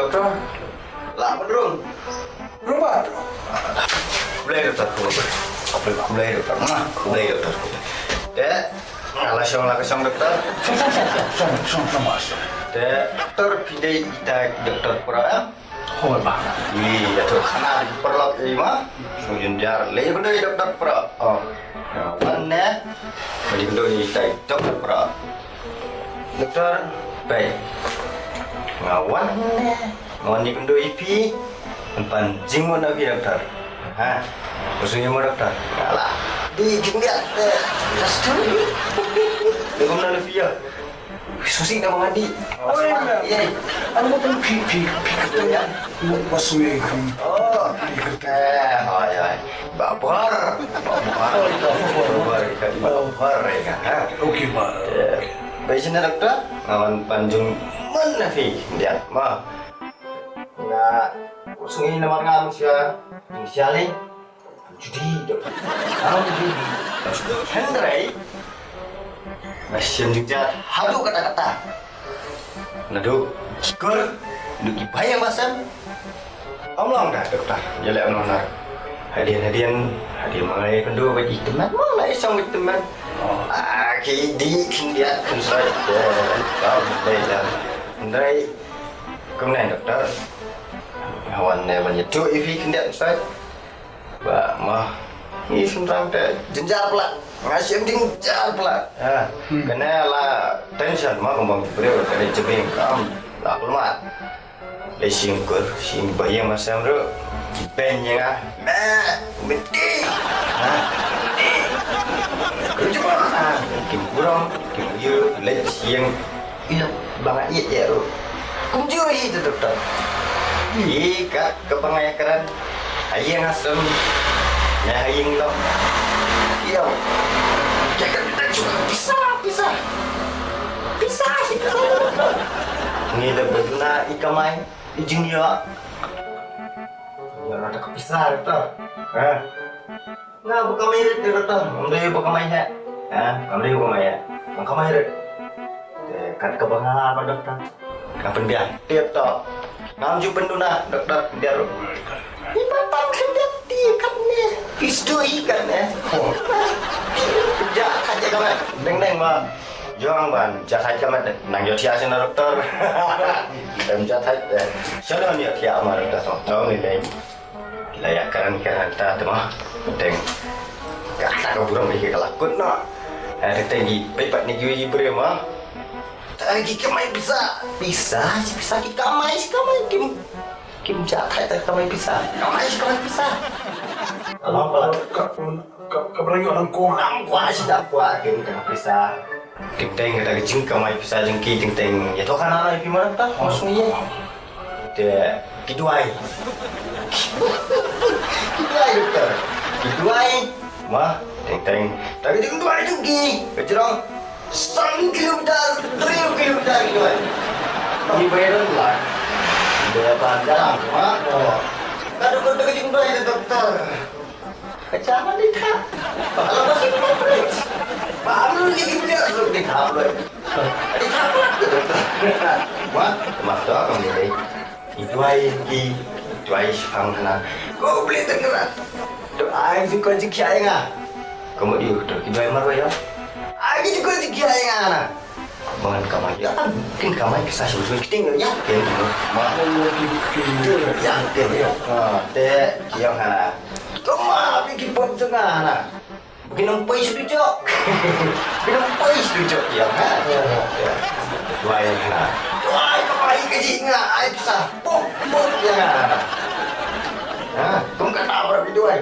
dokter. Lah beneran. Rumah. Boleh dokter. Boleh dokter. Boleh dokter. Dek, ngalah song dokter. Sama. Dek, dokter pindah kita dokter pura. Hoi bang. Iya tuh, karena di perlok ini mah, sungguh jar. Lagi benda dokter pura. Oh, mana? Bagi benda kita dokter pura. Dokter, baik. Ngawan di benda IP, empan jimun lagi dokter. Hah, maksudnya mau dokter? Kalah. Di jinggat, restu. Dengan mana lebih ya? Susi nak mandi. Oh iya. Anu pun pi katanya masuk kan. Oh, hai. Babar kan. Oke bang. Baik sini dokter, ngawan panjung mana fi dia mah. Nggak usungin nama kamu siali. Judi dokter. Kamu judi. Hendrai. Masih juga hadu kata-kata. Nadu, kikur, duki bayang masam. Omlong dah dokter, jalan onar. Hadiah mengenai kendu bagi teman, mana isong bagi teman. Kidi kindia kunsai. Kau bela. Ndai, kumnai dokter. Hawan ne banyak tu ifi kindia kunsai. Ba mah, ini sebenarnya teh jenjar pula. Ngasih jenjar pula. Kena lah tension mah kembang beliau kena jebeng kam lah pemat. Lesingkur sing bayang masam ro. Pennya mesti. Cuma kim kurang kim yu lesing iya banget ya ro. Kunjuri itu dokter. Iya kepangayakaran ayang asam ya ayang lo. Iya. Jangan kita juga bisa. Ini lebih guna ikamai ijing ya. Ya ada kepisah dokter. Nah buka mirit dokter. Ambil buka mirit. Ambil buka mirit. Buka mirit. Kat kebangalan apa dokter? Kapan dia? Tiap toh. Ngamju penduna dokter dia. Ibatan kerja tiap ni. Pistu ikan kerja aja kamu deng mah juang ban jahat kamu nang yo tia sih dokter dan jahat sana ni tia mah dokter tahu ni deng layak kan ta mah deng kata kau burung ni kelakut no hari tinggi pepat ni giwi bre mah lagi kemai bisa kita mai kim jahat kemai bisa Apa keberani orang kurang kuas dah kuat kim tengah pisah ting kita kecing kamai pisah jengki ting ya tu kan anak ibu mana tak maksudnya dia kiduai dokter kiduai mah ting tapi ting kiduai juga kecerong 1 kilometer 3 kilometer kiduai di bayaran lah dia panjang mah kalau kau kecing kiduai dokter kecaman dikah kalau masih komplit baru lagi dia belum dikabel dikabel wah masa kamu ini itu ay pangkana kau beli tenggelam tu ay juga jiki ay nga kamu di hotel itu ay marwah ya ay juga jiki ay nga na bangan kamay ya kan mungkin kamay kisah susu kita yakin yakin ya teh kiyang hana Koma, bikin pun tengah nak. Bikin nampai setuju. Ya kan? Dua yang nak. Dua kembali ke jinga, ai bisa. Pok ya. Kum kata berapa dua?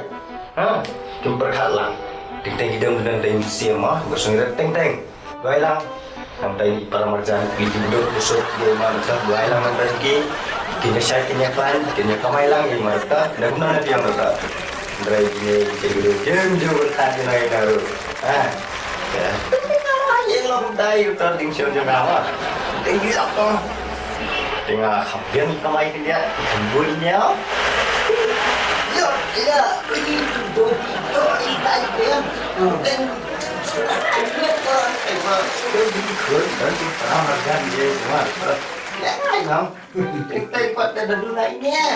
Kum berhalang. Ting hidung dan ting siapa? Bersungguh ting. Dua lang. Sampai para marjan gitu besok dia manusia dua lang nanti. Kini saya kini kamai lang ini mereka. Dan guna dia mereka. Drive ni jadi jauh tadi naik naru. Ya. Yang lo dai utar tinggal jaga. Tinggi apa? Tinggal kampian kamai dia kembunnya. Ya, ini tuh ikan ya. Dan Emang, jadi ikut dan kita makan dia semua. Jangan dong. Kita ikut ada dunainya.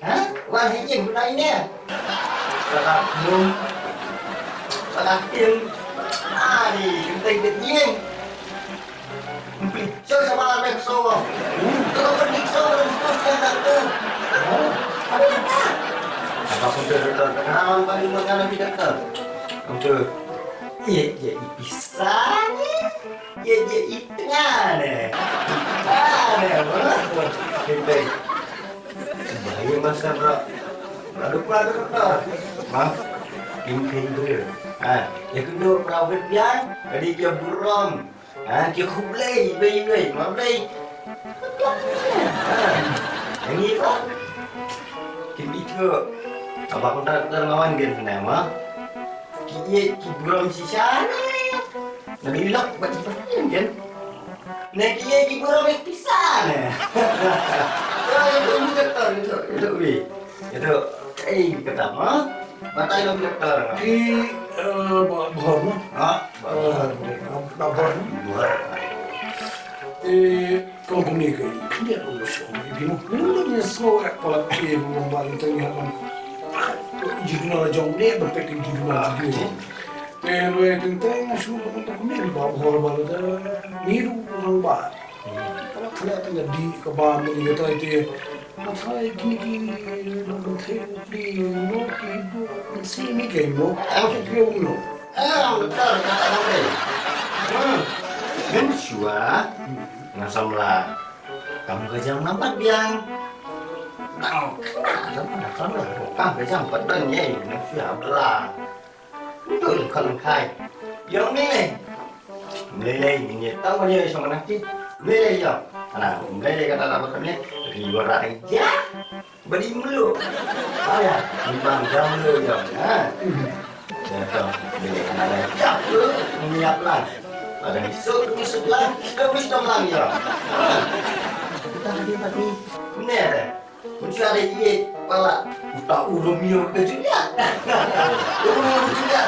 Hah? Wah, ini dunainya. Salah belum. Salah tim. Ari, kita ikut dia. Picture sama anak so. Kalau picture dan terus yang tu. Apa kata? Apa pun doktor. Kenalan paling mana doktor? Untuk iya bisa nih. Iya itu ada. Kita bahaya masa bro. Lalu doktor. Maaf. Ini dulu. Yang kedua perawat dia, tadi dia buram. Dia kublai, bayi, mablai. Yang ini kok. Kita itu. Apa pun doktor ngawan kan nama. Ki buram sisa ni. Nabi bilang betul kan? Nak ki buram pisang. Itu doktor itu bi. Itu pertama. Batai lo doktor. Di Bahar. Bahar. Kalau komunikasi, dia lulus ini. Mungkin semua kalau dia membantu yang jurnal jauh dia berpikir jurnal dia. Pero tentang sudah untuk komunikasi Bahar balada niru orang bar. Kalau kelihatan di kebam ini kita itu. Masai gini nonton TV, no kido, sini kemo, dia uno. Betul kata kamu. Ben shua, ngasamlah. Kamu kejam nampak biang. Tahu, kenapa? Kamu kejam padan ye, siapa lah. Betul kalau kai. Yang Meleleh ini tahu dia sama nanti. Meleleh ya. Nah, meleleh kata apa kami? Riwa raja. Beri mulu. Ya, timbang jam lu ya. Jatuh. Meleleh kata jam lu. Menyiap lah. Pada isuk lah. Wisdom lah ya. Kita hati-hati. Benar. Mesti ada iya. Pala. Tak urung yo kejunya. Urung juga.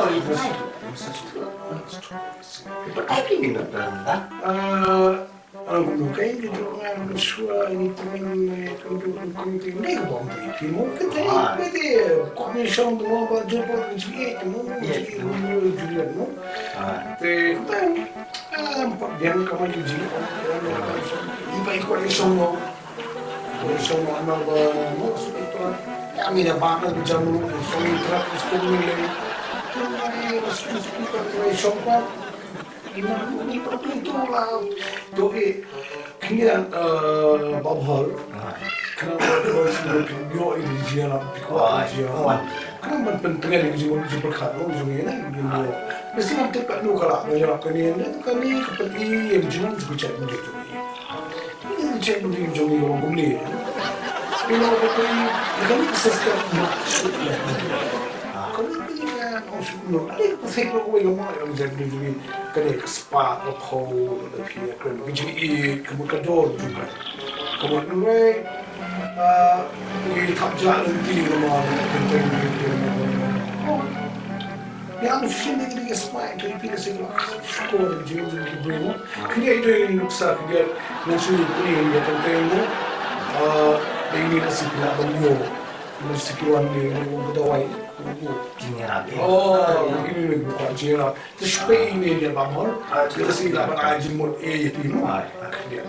Oh, itu sih. Pergi ni doktor, tak? Ang kumakain dito nga ang suwa ini teman kumakain ni bang itu mungkin pwede komisyon mo ba job ang sige mo julian mo te pagdiyan ka man julian iba komisyon mo ano ba mo ito ang inabangan dyan mo so intrap gusto mo nila komisyon pa ini itu lah tu kini babhal kenapa terus yo ini jiana pikwa jiana kenapa pentingnya di sini berkat lo jadi ni mesti nanti pak lu kalau ada kini kami keperti yang jiana juga cek ni ini cek ni jadi orang beli ini orang beli kami sesuatu maksud lah no, ali pasik lo ko yung mga yung jadi jadi kaya spa of hole the pier kan jadi kemudian juga kemudian ini tak jalan di rumah penting yang sini dia spa itu pilih segala sekolah jadi jadi berimu kaya itu yang nuksa kaya nasi ini yang penting ini nasi pula beliau nasi kiwan ni berdawai Jingerati. Oh, ini nih bukan jingerati. Terus ini dia bangun. Kita sih dapat aja mau itu ini. Dia.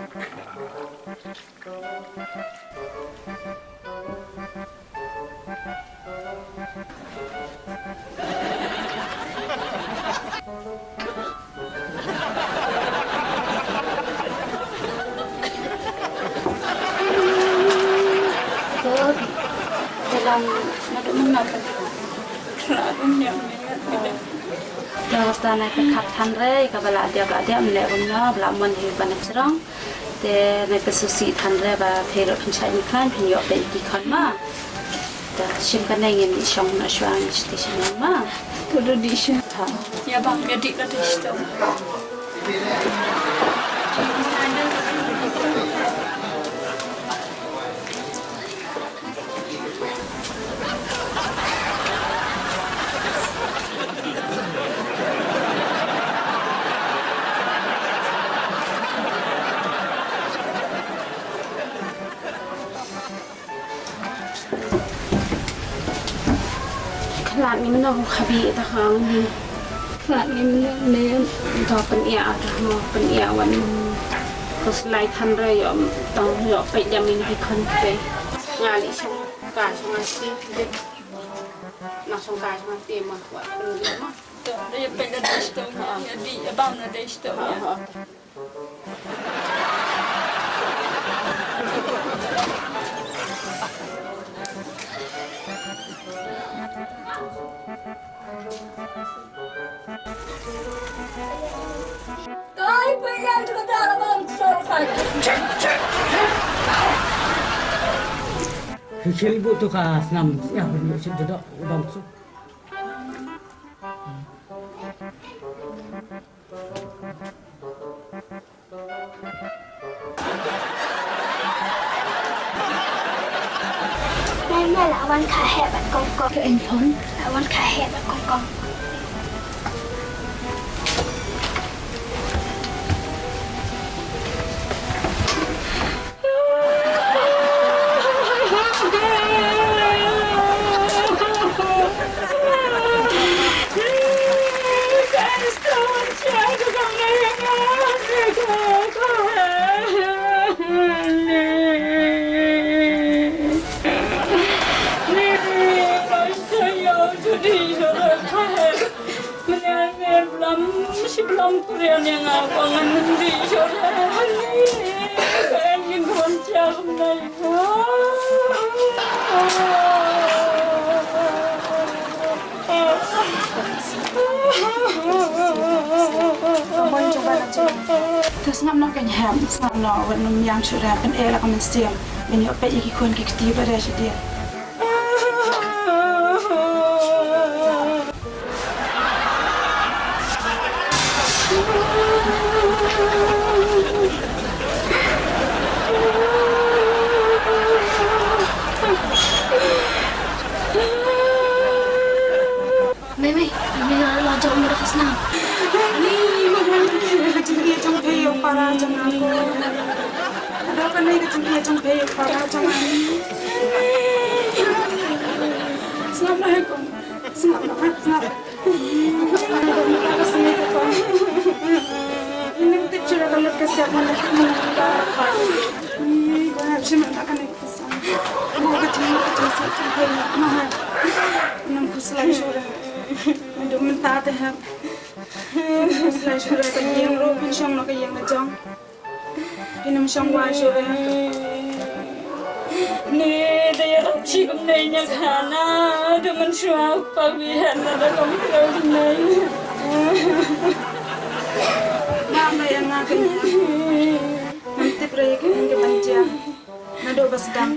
Dalam nado menapa Yang tanah kekat tanre, kabala dia melewungnya, belaman hidupan cerang. Te naik susi tanre, ba pelok pencari iklan, penyok beki kalma. Te simpan ingin di shong na shuang station ma. Tudo di siya. Ya bang, jadi kata siya. Kelat ni mana aku kabi tak kang ni. Kelat ni mana dah penia dah mau penia wan. Kau selai tan ray om tang yo pe jam ini hikon pe. Ngali song ka song asti de. Nak song ka song asti mah buat perlu mah. Dia pengen ada isto. Ya di abang ada isto ya. Kau pengen juga dalam bang sorry. Kecil ibu tu kas nam ya beri sedek bangsu. Mẹ là Văn khá hẹp bạn công công. Anh Thốn. Là Văn khá hẹp bạn công công. Belum kurian yang abangan di sore ini pengen goncang naik. Abang coba aja. Terus ngam nak nyam, sana wanum yang sudah pen elak mesti. Ini apa iki kon kiti pada dia. Mẹ lo jauh mereka senang. Ni mahal kecil jong peyok para jong aku. Ada kan ni kecil jong peyok para jong ani. Assalamualaikum. Assalamualaikum. Ini kita cura kalau kesiapan nak menangkap. Ini kau harus menangkap ni kesan. Kau kecil jong peyok mahal. Nampu selalu cura. Untuk minta tehap. Selain sudah kayang ro pensong nak kayang najong. Dinam song wa sudah. Ni dia rapsi kumnainya kana dengan suap pagihan ada kamu kumnai. Mama yang ngakin. Nanti proyek yang kebanjian. Nado basdam.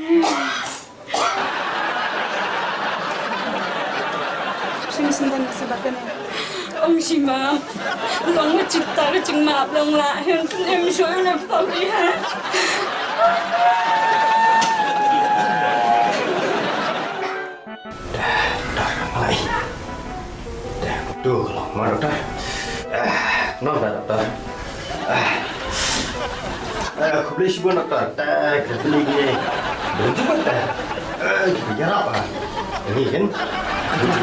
Sini sendan sebabkan. Ông chị mà lòng mà chụp ta cái chừng mạp lòng lại hơn em sôi em tao đi ha. Lại. Tuh, lama dokter. Non dokter. Aku beli sebuah dokter. Kita beli gini. Belum cukup dah. Biar apa? Ini kan. Aku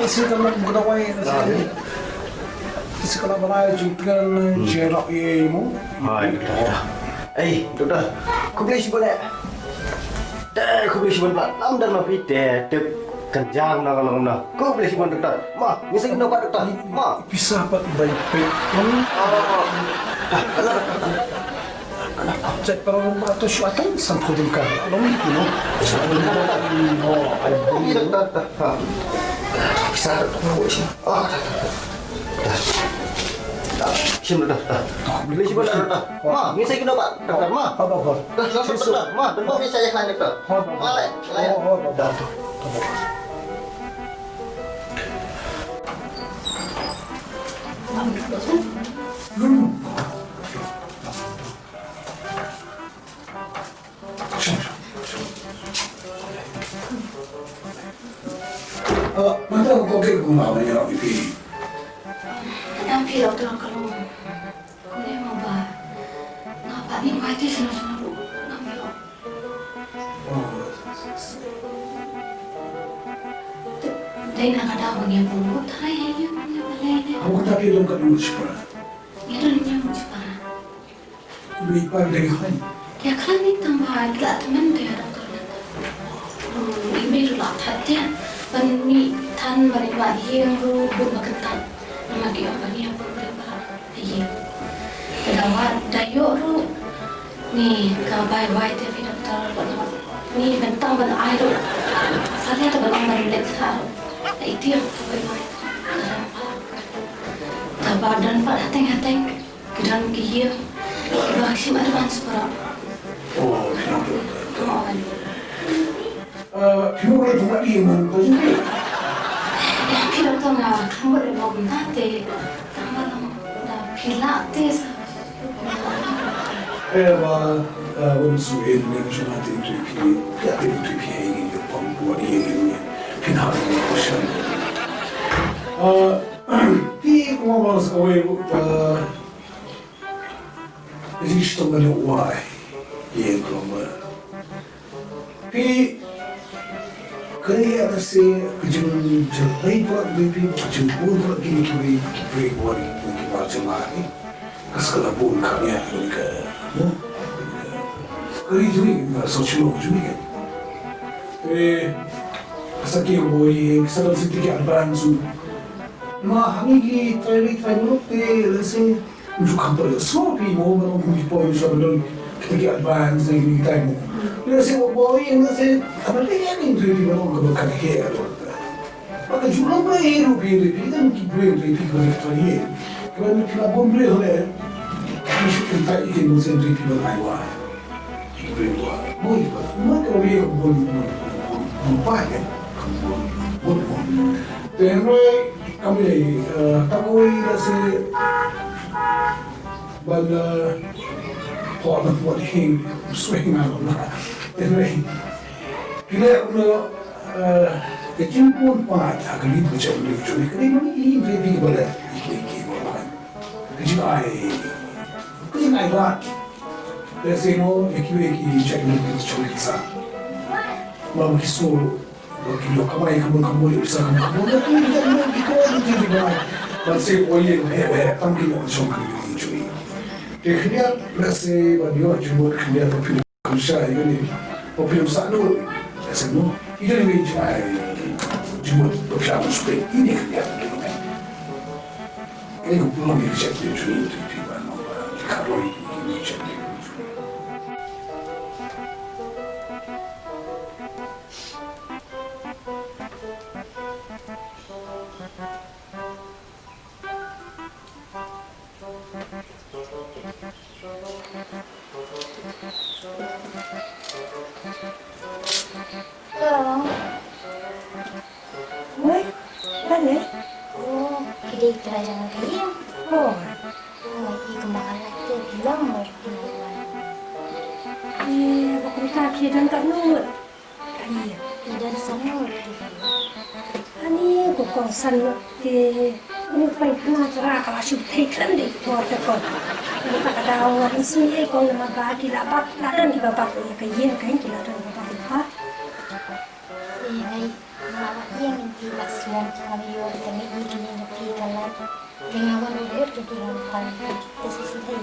isi kalau berkawai nasi. Isi kalau berai juga jerak ye mu. Hai, dokter. Aku beli sebuah. Aku beli sebuah. Lam dan mapi deh. Kenjang nak kalau nak. Aku beli sebuah dokter. Ma, mesti kena dapat dokter. Ma, Bisa apa baik-baik. Cek para atau syaitan sangkut kan. Lalu itu no. ini dokter. Bisa dokter. Sini dokter. Beli sebuah dokter. Ma, mesti kena dapat dokter. Ma, Apa apa? dokter. Ma, tunggu bisa ya kan dokter. Malai. Mata kau ke rumah banyak orang pipi. Yang pilih orang kalau kau yang apa? Ngapa ni kau itu senang lu? Nampak? Dahil nakadawa niya po, taray yun niya balay na. Ako tapi dong kat dulu separa. Meron niya mo siya para. Ibu ipar dari kan. Kaya kami tambah agak teman dia dokter nata. Ibu itu lah hati Pani tan beriba hiang ru bu maketan. Nama dia bagi yang beriba hiang. Kedawa dayo ru ni kabai wai tapi dokter buat ni bentang ban air ru. Saya tu ban ban lek sah. Itu yang kabai wai. Tabadan pak hateng-hateng kedan hiang. Ibu sim advance para. Oh, kenapa? Kenapa tu tak dia mau sendiri? Pila tu nak kamu boleh mau nanti, kamu nak pila tu sah. Wansuin dengan nanti itu kita itu yang ini pembuat ini pindah ke pasar. Pi como vamos a ver existe também o why e como pi kaya kasi kejung baik buat baby kejung pun buat gini kiri buat ini macam lagi kaskala pun kami ini ke no kaya juga sosiolog juga kan kasaki boy kasal sedikit advance ma hangi tadi muluk te lese ujuk kampar so pi mo man on boy so don sedikit advance ni time lese boy lese apa lagi ni tu di mana kau kan ke atau maka jualan beri rupiah kita mungkin beri rupiah kalau kita ni kalau kita pun beri oleh mesti kita ikan mesti rupiah berapa beri berapa mau kalau dia pun banyak pun terus kami takoi rasa bala orang buat hing swing malam lah terus bila kecil pun pada agak ni macam ni curi kini mana ini baby bala ini malam kecil ai lah terus ino ekip cek ni curi sah malam kisah Kalau kamai kamu bisa kamu tapi jangan dikau jadi baik. Masih boleh tampil macam ni cuy. Dia rasa beliau cuma dia tapi kerja ini, tapi satu rasa no. Ini ni cuma bekerja supaya ini dia. Ini belum bisa jadi cuy itu mana kalau ini jadi. Kita jangan kayak lagi kemarin tu bilang mau Aku kaki dan tak nut. Iya. tidak sana. Ani aku konsen ke ini pengen cara kalau syuting kan di buat tekon. Ini tak ada orang sini kalau nama bagi lapak ladan di bapak ya kayak kain kita ladan bapak apa? Iya, mawak yang di Aslan kami yo kami ini nanti kalau dengan orang dia jadi orang kita sesuai.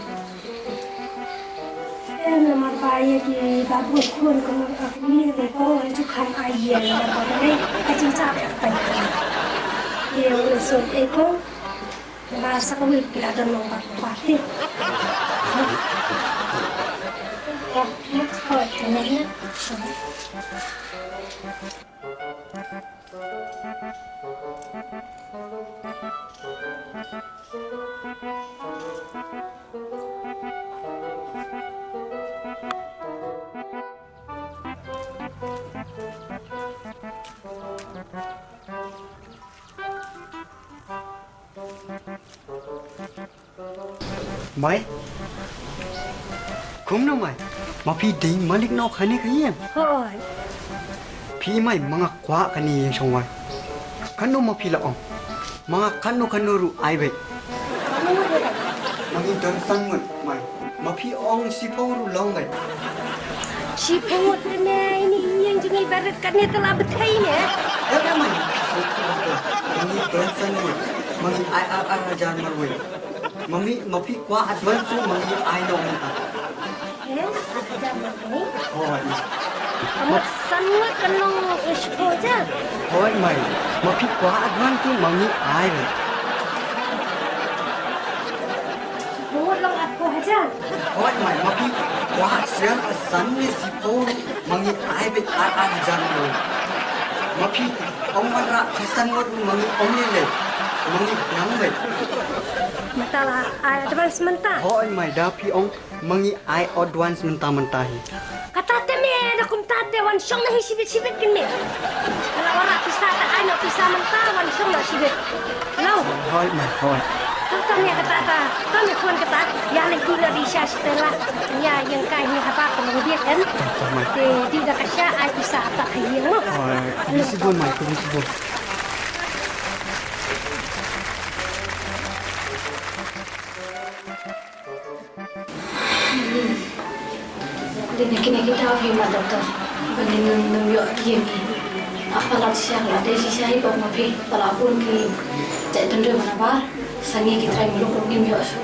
Nama bayi di babu kun kalau aku ni lekor itu kan ayah dan kalau ni kacang cabai apa yang dia urusan ekor bahasa kau bila ada nombor parti. Ya, nak temennya. Mai, kum na mai, mapi ding malik no khani kaya. Hoi. Pi mai mga kwa kani yang songwai. Kanu mapi la om, mga kanu ru ai be. Mangi dan sangat mai, mapi ong si ru long bai. Si pengut ni ini yang jengi barat kan ni telah betai ni. Ada mai, mangi tension ni mangi ai ajan marwe mami mapi kwa advance tu mangi ai no menta Jam ni. hoi Amat sangat kenong ispo je. hoi mai mapi kwa advance tu mangi ai re Buat long aku aja. hoi mai mapi kwa siang asan ni sipo mangi ai be ajan marwe mapi om manra kesan ngot mangi om ni le mangi nang be Mentala advance mentah. hoi mai dapi ong mangi ai advance mentah-mentah hi Kata teme ada kum tate wan song nahi sibit-sibit kin me. Kalau orang pisah tak ai nak pisah mentah wan song nak sibit. Lau. hoi mai hoi Kata ni kata kami pun kata yang lagi guna di Syah setelah ya yang kai ni apa kemudian kan. Di dah kasih ai pisah tak kaya no. hoi kubisi bon mai kubisi bon Dia kini kita hemat doktor. Bagaimana membuat dia ni? Apa lah siang lah? Dia sisa ini bawa mapi. Walaupun ki cak tender mana bar, sangi kita try meluk ni membuat su.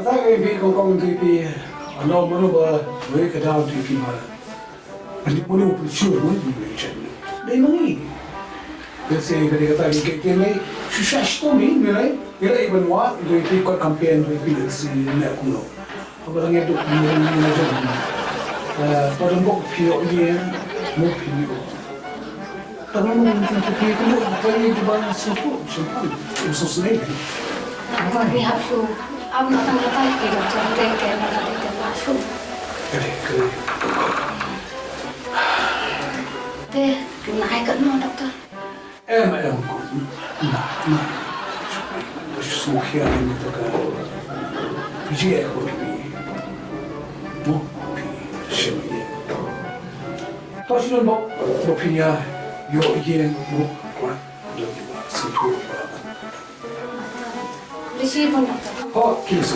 Kata ke kau tu pi, ano mana ba, mereka dah tu pi mana. Ani mana pun sure pun ni macam ni. Dia mangi. Kasi kata ke ni, susah tu ni, ni. Kira iban wa, tu pi kau campaign tu pi si nak kuno. Orang yang tu ni macam ni. Pada mbok pio dia, mau pio. Tapi mungkin kita itu boleh juga sempat, usus ni. Apa ni hapsu? Aku nak tanya ke doktor dia ke mana dia masuk. Kere. Teh, naik ke mana doktor? Em, nah. Semua ni tu kan. Bijak aku ni. Mau pi, siapa? Tahu sih mau pinya. Yo yen mo kwa do ba situ ba Receive pun doktor. ho kiso